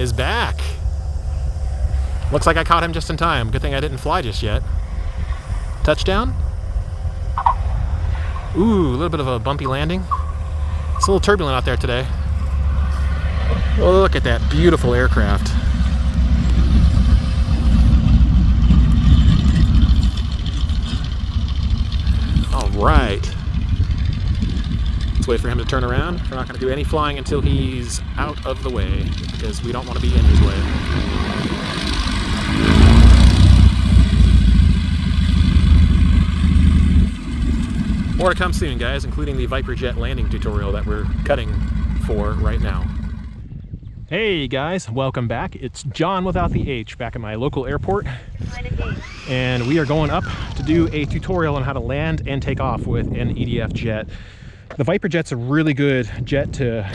is back. Looks like I caught him just in time. Good thing I didn't fly just yet. Touchdown. Ooh, a little bit of a bumpy landing. It's a little turbulent out there today. Oh, look at that beautiful aircraft. All right. Let's wait for him to turn around. We're not going to do any flying until he's out of the way, because we don't want to be in his way. More to come soon, guys, including the Viper jet landing tutorial that we're cutting for right now. Hey guys, welcome back. It's John without the H back at my local airport. And we are going up to do a tutorial on how to land and take off with an EDF jet. The Viper jet's a really good jet to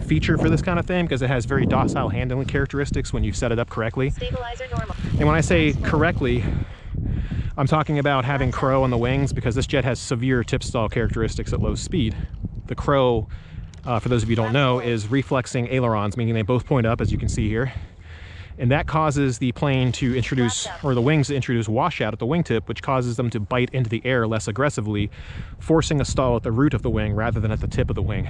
feature for this kind of thing because it has very docile handling characteristics when you set it up correctly. Stabilizer normal. And when I say correctly, I'm talking about having crow on the wings, because this jet has severe tip stall characteristics at low speed. The crow, for those of you who don't know, is reflexing ailerons, meaning they both point up, as you can see here. And that causes the plane to introduce, or the wings to introduce washout at the wingtip, which causes them to bite into the air less aggressively, forcing a stall at the root of the wing rather than at the tip of the wing.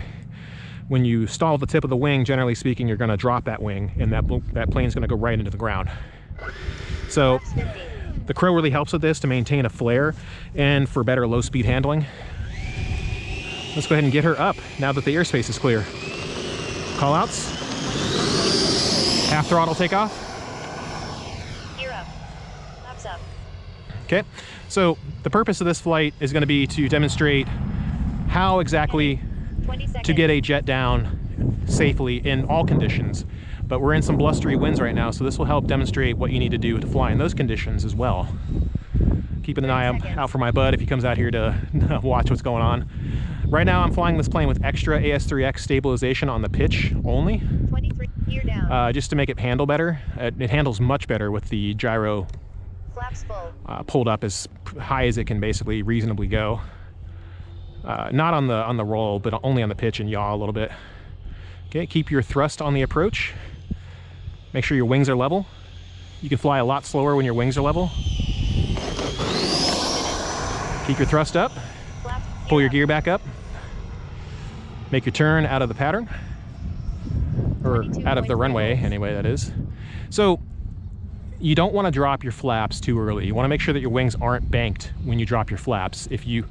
When you stall at the tip of the wing, generally speaking, you're going to drop that wing, and that plane's going to go right into the ground. So the crow really helps with this to maintain a flare and for better low-speed handling. Let's go ahead and get her up now that the airspace is clear. Callouts. Half throttle takeoff. Gear up. Flaps up. Okay, so the purpose of this flight is going to be to demonstrate how exactly to get a jet down safely in all conditions. But we're in some blustery winds right now, so this will help demonstrate what you need to do to fly in those conditions as well. Keeping an eye out for my bud if he comes out here to watch what's going on. Right now I'm flying this plane with extra AS3X stabilization on the pitch only. 23, gear down. Just to make it handle better. It handles much better with the gyro Flaps full. Pulled up as high as it can basically reasonably go. Not on the roll, but only on the pitch and yaw a little bit. Okay, keep your thrust on the approach. Make sure your wings are level. You can fly a lot slower when your wings are level. Keep your thrust up. Pull your gear back up. Make your turn out of the pattern. Or out of the runway, anyway, that is. So, you don't want to drop your flaps too early. You want to make sure that your wings aren't banked when you drop your flaps. If you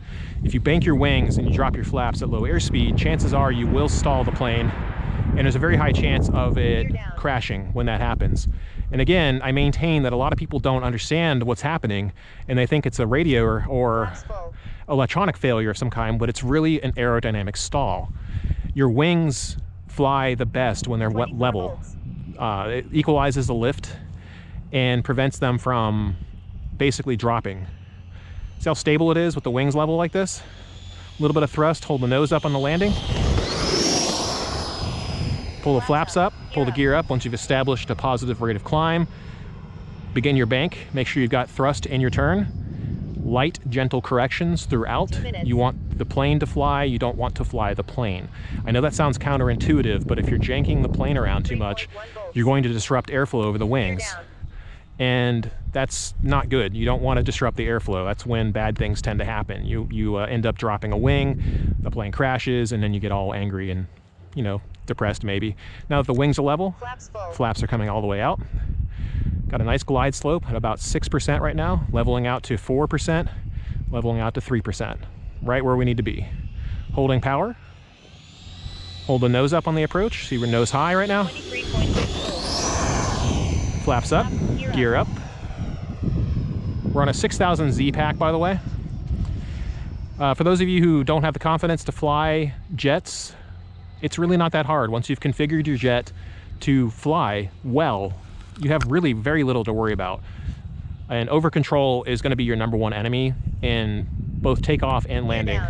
bank your wings and you drop your flaps at low airspeed, chances are you will stall the plane, and there's a very high chance of it crashing when that happens. And again, I maintain that a lot of people don't understand what's happening, and they think it's a radio or electronic failure of some kind, but it's really an aerodynamic stall. Your wings fly the best when they're level. It equalizes the lift and prevents them from basically dropping. See how stable it is with the wings level like this? A little bit of thrust, hold the nose up on the landing. Pull the flaps up, pull the gear up once you've established a positive rate of climb. Begin your bank, make sure you've got thrust in your turn. Light, gentle corrections throughout. You want the plane to fly, you don't want to fly the plane. I know that sounds counterintuitive, but if you're janking the plane around too much, you're going to disrupt airflow over the wings. And that's not good. You don't want to disrupt the airflow. That's when bad things tend to happen. You end up dropping a wing, the plane crashes, and then you get all angry and, you know, depressed maybe. Now that the wings are level, flaps are coming all the way out. Got a nice glide slope at about 6% right now, leveling out to 4%, leveling out to 3%, right where we need to be. Holding power. Hold the nose up on the approach. See we're nose high right now. Flaps up, gear up. We're on a 6000 Z pack, by the way. For those of you who don't have the confidence to fly jets, it's really not that hard. Once you've configured your jet to fly well, you have really very little to worry about. And over control is going to be your #1 enemy in both takeoff and landing.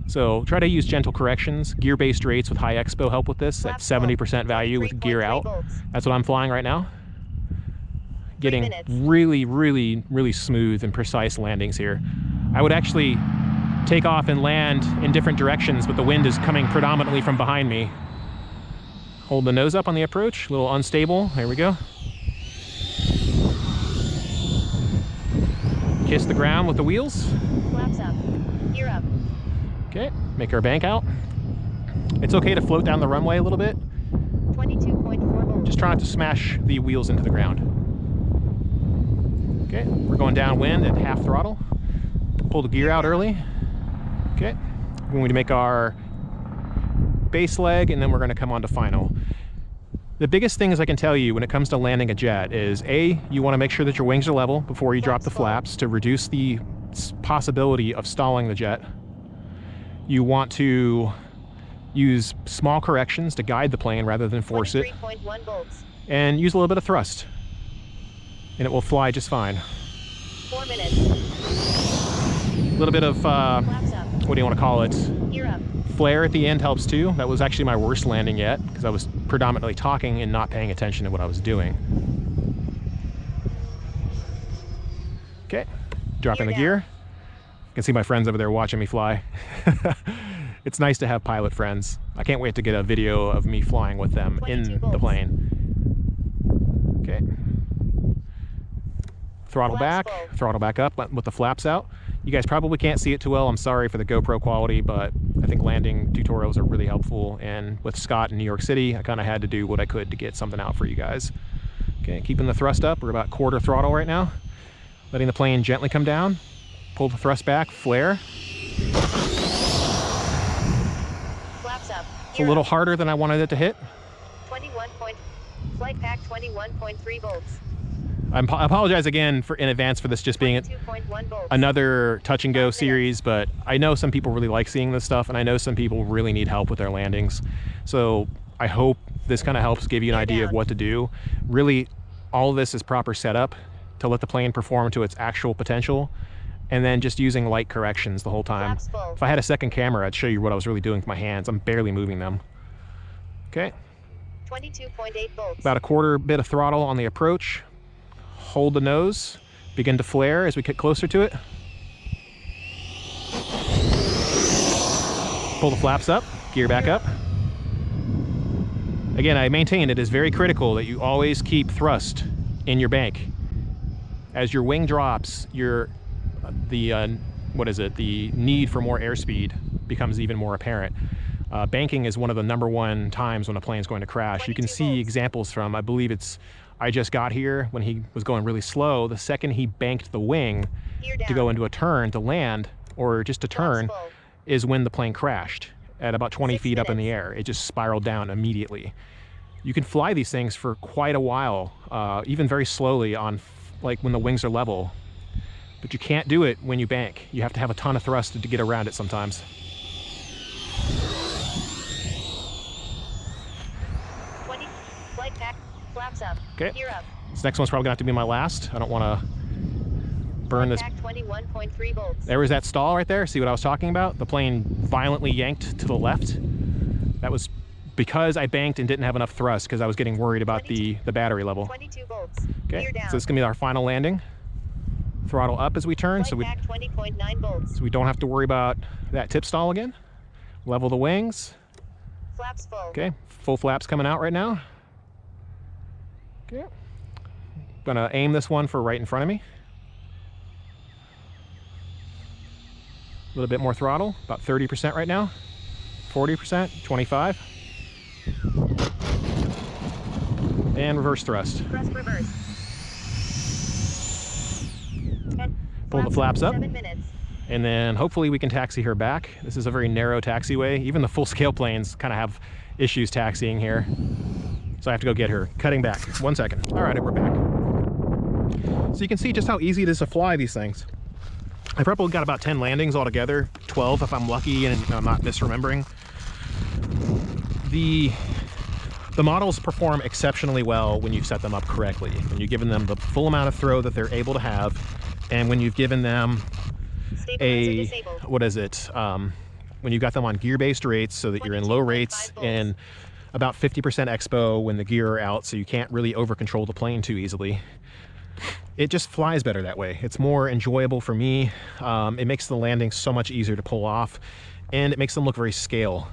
So try to use gentle corrections. Gear-based rates with high expo help with this at 70% value with gear out. That's what I'm flying right now. Getting really, really, really smooth and precise landings here. I would actually take off and land in different directions, but the wind is coming predominantly from behind me. Hold the nose up on the approach, a little unstable. There we go. Kiss the ground with the wheels. Flaps up. Gear up. Okay, make our bank out. It's okay to float down the runway a little bit. 22.4 volts. Just try not to smash the wheels into the ground. Okay, we're going downwind at half throttle. Pull the gear out early. Okay, we're going to make our base leg, and then we're going to come on to final. The biggest things I can tell you when it comes to landing a jet is A, you want to make sure that your wings are level before you drop the flaps to reduce the possibility of stalling the jet. You want to use small corrections to guide the plane rather than force it. 23.1 volts. And use a little bit of thrust, and it will fly just fine. 4 minutes. A little bit of, Flaps up. what do you want to call it? Gear up. Flare at the end helps too. That was actually my worst landing yet because I was predominantly talking and not paying attention to what I was doing. Okay, dropping the gear. You can see my friends over there watching me fly. It's nice to have pilot friends. I can't wait to get a video of me flying with them in the plane. Okay. Throttle back, throttle back up with the flaps out. You guys probably can't see it too well. I'm sorry for the GoPro quality, but I think landing tutorials are really helpful. And with Scott in New York City, I kind of had to do what I could to get something out for you guys. Okay, keeping the thrust up. We're about quarter throttle right now. Letting the plane gently come down. Pull the thrust back, flare. Flaps up. It's a little harder than I wanted it to hit. 21 point. Flight pack 21.3 volts. I apologize again in advance for this just being 22.1 volts. another touch and go series, but I know some people really like seeing this stuff, and I know some people really need help with their landings. So I hope this kind of helps give you an idea of what to do. Really, all of this is proper setup to let the plane perform to its actual potential, and then just using light corrections the whole time. If I had a second camera, I'd show you what I was really doing with my hands. I'm barely moving them. Okay. 22.8 volts. About a quarter bit of throttle on the approach. Hold the nose, begin to flare as we get closer to it. Pull the flaps up, gear back up. Again, I maintain it is very critical that you always keep thrust in your bank. As your wing drops, the need for more airspeed becomes even more apparent. Banking is one of the #1 times when a plane's going to crash. You can see examples from, I believe it's I Just Got Here, when he was going really slow. The second he banked the wing to go into a turn to land, or just to turn, is when the plane crashed at about 20 feet up in the air. It just spiraled down immediately. You can fly these things for quite a while, even very slowly on like when the wings are level, but you can't do it when you bank. You have to have a ton of thrust to get around it sometimes. Flight pack. Flaps up. Okay. Gear up. This next one's probably gonna have to be my last. I don't want to burn this. Pack 21.3 volts. There was that stall right there. See what I was talking about? The plane violently yanked to the left. That was because I banked and didn't have enough thrust because I was getting worried about the battery level. 22 volts. Okay, Gear down. so this is gonna be our final landing. Throttle up as we turn, Flight pack 20.9 volts. so we don't have to worry about that tip stall again. Level the wings. Flaps full. Okay, full flaps coming out right now. Okay, gonna aim this one for right in front of me. A little bit more throttle, about 30% right now. 40%, 25. And reverse thrust. Thrust reverse. Pull the flaps up. 7 minutes. And then hopefully we can taxi her back. This is a very narrow taxiway. Even the full scale planes kind of have issues taxiing here. So I have to go get her. Cutting back. 1 second. All right, we're back. So you can see just how easy it is to fly these things. I probably got about 10 landings altogether, 12 if I'm lucky and I'm not misremembering. The models perform exceptionally well when you've set them up correctly, when you've given them the full amount of throw that they're able to have, and when you've given them when you've got them on gear-based rates so that you're in low rates and about 50% expo when the gear are out, so you can't really over control the plane too easily. It just flies better that way. It's more enjoyable for me. It makes the landings so much easier to pull off, and it makes them look very scale.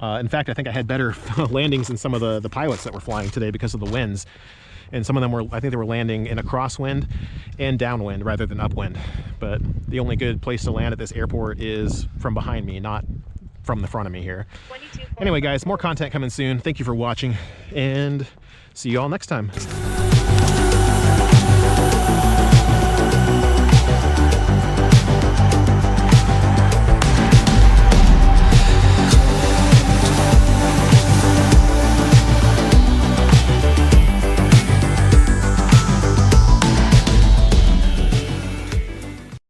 In fact, I think I had better landings than some of the pilots that were flying today because of the winds. And some of them were, I think they were landing in a crosswind and downwind rather than upwind. But the only good place to land at this airport is from behind me, not from the front of me here. Anyway, guys, more content coming soon. Thank you for watching, and see you all next time.